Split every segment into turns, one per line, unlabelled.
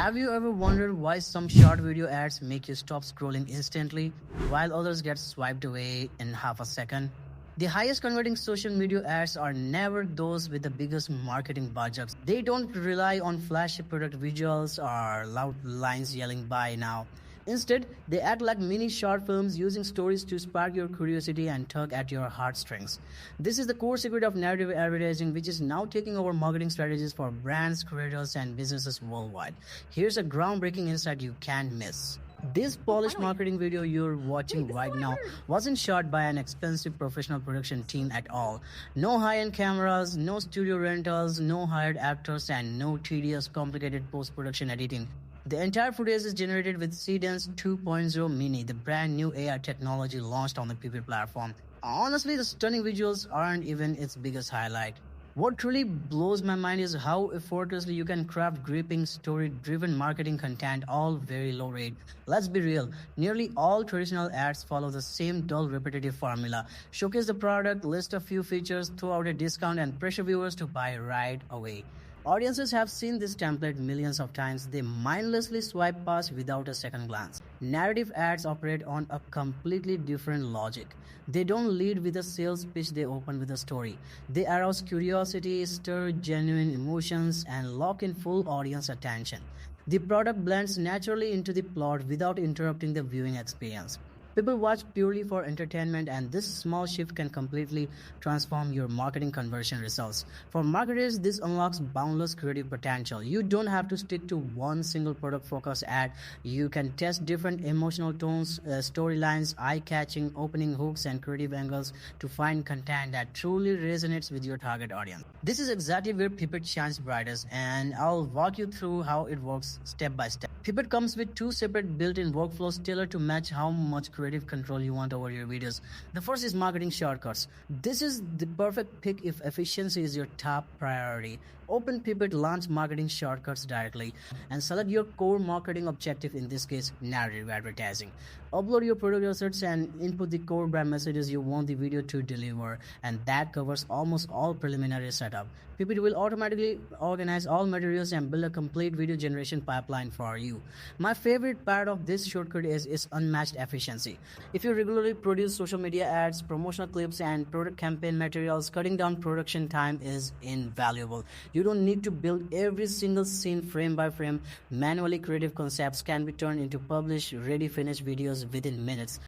Have you ever wondered why some short video ads make you stop scrolling instantly while others get swiped away in half a second? The highest converting social media ads are never those with the biggest marketing budgets. They don't rely on flashy product visuals or loud lines yelling buy now. Instead, they act like mini short films using stories to spark your curiosity and tug at your heartstrings. This is the core secret of narrative advertising, which is now taking over marketing strategies for brands, creators, and businesses worldwide. Here's a groundbreaking insight you can't miss. This polished marketing video you're watching right now wasn't shot by an expensive professional production team at all. No high-end cameras, no studio rentals, no hired actors, and no tedious, complicated post-production editing. The entire footage is generated with Seedance 2.0 Mini, the brand new AI technology launched on the Pippit platform. Honestly, the stunning visuals aren't even its biggest highlight. What truly blows my mind is how effortlessly you can craft gripping, story-driven marketing content all very low rate. Let's be real, nearly all traditional ads follow the same dull, repetitive formula. Showcase the product, list a few features, throw out a discount, and pressure viewers to buy right away. Audiences have seen this template millions of times. They mindlessly swipe past without a second glance. Narrative ads operate on a completely different logic. They don't lead with a sales pitch, they open with a story. They arouse curiosity, stir genuine emotions, and lock in full audience attention. The product blends naturally into the plot without interrupting the viewing experience. People watch purely for entertainment, and this small shift can completely transform your marketing conversion results. For marketers, this unlocks boundless creative potential. You don't have to stick to one single product-focused ad. You can test different emotional tones, storylines, eye-catching opening hooks, and creative angles to find content that truly resonates with your target audience. This is exactly where Pippit shines brightest, and I'll walk you through how it works step by step. Pippit comes with two separate built-in workflows tailored to match how much creative control you want over your videos. The first is marketing shortcuts. This is the perfect pick if efficiency is your top priority. Open Pippit Launch Marketing Shortcuts directly and select your core marketing objective, in this case, narrative advertising. Upload your product assets and input the core brand messages you want the video to deliver, and that covers almost all preliminary setup. Pippit will automatically organize all materials and build a complete video generation pipeline for you. My favorite part of this shortcut is its unmatched efficiency. If you regularly produce social media ads, promotional clips, and product campaign materials, cutting down production time is invaluable. You don't need to build every single scene frame by frame. Manually, creative concepts can be turned into published, ready, finished videos within minutes.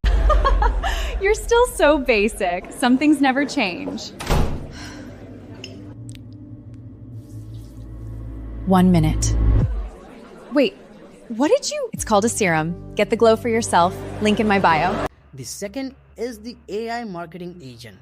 You're still so basic. Some things never change. 1 minute. Wait, what did you? It's called a serum. Get the glow for yourself. Link in my bio.
The second is the AI marketing agent.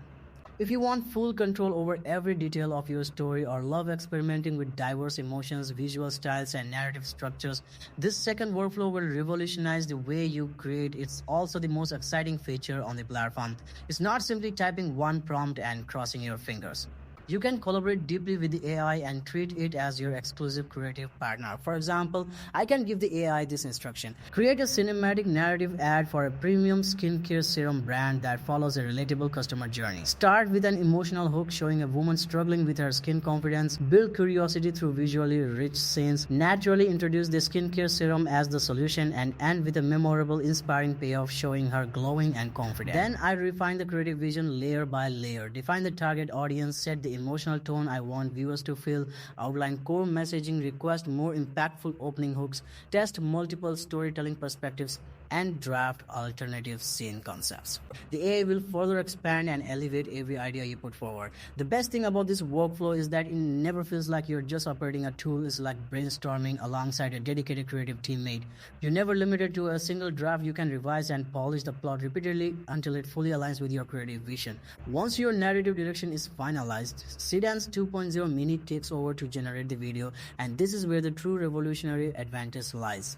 If you want full control over every detail of your story or love experimenting with diverse emotions, visual styles, and narrative structures, this second workflow will revolutionize the way you create. It's also the most exciting feature on the platform. It's not simply typing one prompt and crossing your fingers. You can collaborate deeply with the AI and treat it as your exclusive creative partner. For example, I can give the AI this instruction. Create a cinematic narrative ad for a premium skincare serum brand that follows a relatable customer journey. Start with an emotional hook showing a woman struggling with her skin confidence. Build curiosity through visually rich scenes. Naturally introduce the skincare serum as the solution and end with a memorable, inspiring payoff showing her glowing and confident. Then I refine the creative vision layer by layer. Define the target audience, set the emotional tone I want viewers to feel, outline core messaging, request more impactful opening hooks, test multiple storytelling perspectives, and draft alternative scene concepts. The AI will further expand and elevate every idea you put forward. The best thing about this workflow is that it never feels like you're just operating a tool. It's like brainstorming alongside a dedicated creative teammate. You're never limited to a single draft. You can revise and polish the plot repeatedly until it fully aligns with your creative vision. Once your narrative direction is finalized, Seedance 2.0 Mini takes over to generate the video, and this is where the true revolutionary advantage lies.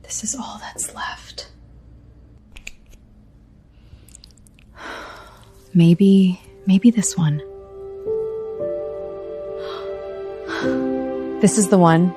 This is all that's left. Maybe this one. This is the one.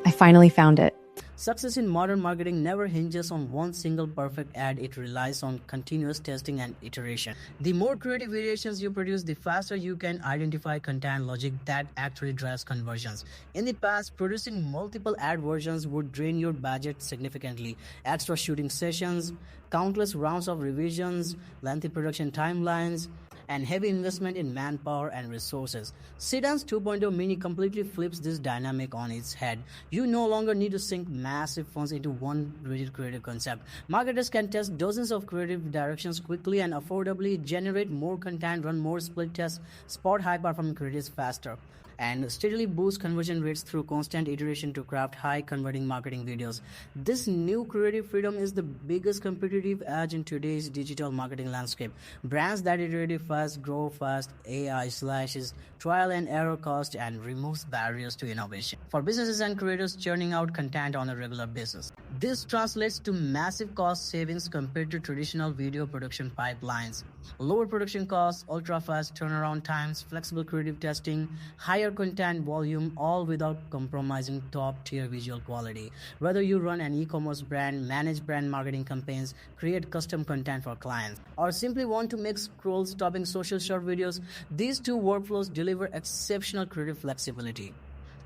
I finally found it.
Success in modern marketing never hinges on one single perfect ad, it relies on continuous testing and iteration. The more creative variations you produce, the faster you can identify content logic that actually drives conversions. In the past, producing multiple ad versions would drain your budget significantly. Extra shooting sessions, countless rounds of revisions, lengthy production timelines, and heavy investment in manpower and resources. Seedance 2.0 Mini completely flips this dynamic on its head. You no longer need to sink massive funds into one rigid creative concept. Marketers can test dozens of creative directions quickly and affordably, generate more content, run more split tests, spot high-performing creatives faster, and steadily boost conversion rates through constant iteration to craft high converting marketing videos. This new creative freedom is the biggest competitive edge in today's digital marketing landscape. Brands that iterate fast, grow fast, AI slashes trial and error cost and removes barriers to innovation for businesses and creators churning out content on a regular basis. This translates to massive cost savings compared to traditional video production pipelines. Lower production costs, ultra fast turnaround times, flexible creative testing, higher content volume, all without compromising top tier visual quality. Whether you run an e-commerce brand, manage brand marketing campaigns, create custom content for clients, or simply want to make scroll stopping social short videos, these two workflows deliver exceptional creative flexibility.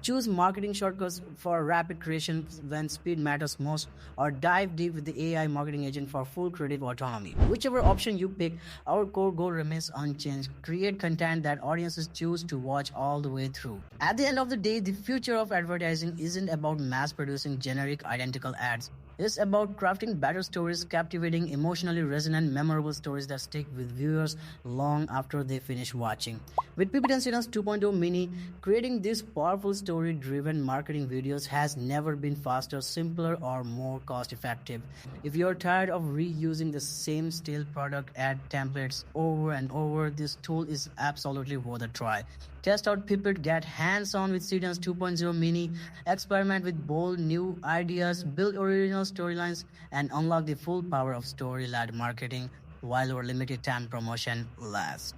Choose marketing shortcuts for rapid creation when speed matters most, or dive deep with the AI marketing agent for full creative autonomy. Whichever option you pick, our core goal remains unchanged: create content that audiences choose to watch all the way through. At the end of the day, the future of advertising isn't about mass producing generic identical ads. It's about crafting better stories, captivating, emotionally resonant, memorable stories that stick with viewers long after they finish watching. With Pippit and Seedance 2.0 Mini, creating these powerful story-driven marketing videos has never been faster, simpler, or more cost-effective. If you're tired of reusing the same stale product ad templates over and over, this tool is absolutely worth a try. Test out Pippit, get hands-on with Seedance 2.0 Mini, experiment with bold new ideas, build original storylines, and unlock the full power of story-led marketing while our limited time promotion lasts.